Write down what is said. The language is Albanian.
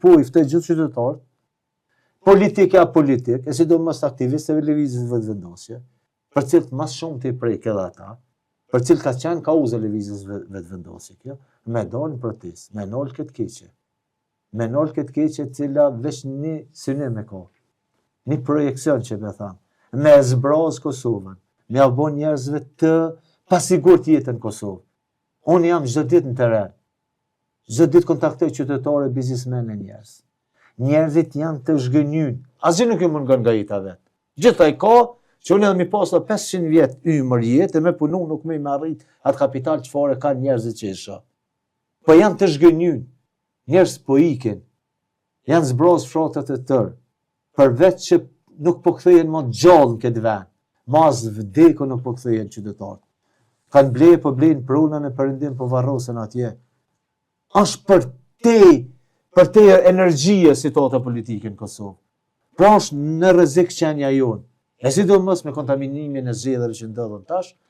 po i ftoj gjithë qytetarët, politik e apolitik, e sidomos aktivistëve lëvizjes vetëvendosje, për cilët mas shumë të i prejk edhe ata, për cilët ka qenë kauza lëvizjes vetëvendosje kjo, me dalë në protestë, me nolë këtë keqe. Me nolë këtë keqe cila veç një synim e ka, një projekcion që me thamë, me zbraz Kosovën, me avon njerëzve të pasigur të jetën Kosovë. Unë jam çdo ditë në teren, çdo ditë kontaktoj qytetare, biznismen e njerëz. Njerëzit janë të zhgënjyn, asgjë nuk i mungon nga jeta vetë. Gjithaj ka, që unë edhe mi pasla 500 vjetë ymër jetë, e me punu nuk me arrit atë kapital që fare ka njerëzit që isha. Po janë të zhgënjyn, njerëz po ikin, janë zbraz fshatat e tërë, përveç që nuk po kthehen më gjallë në këtë vend, mas vdeku nuk po kthehen qytetarët. Kanë blej, po blejnë prunën e Perëndim, po varrosen atje. Është për te energjie situata politike në Kosovë. Pra është në rrezik qenia jonë. E sidomos me kontaminimin e zgjedhjeve që ndodhen tash,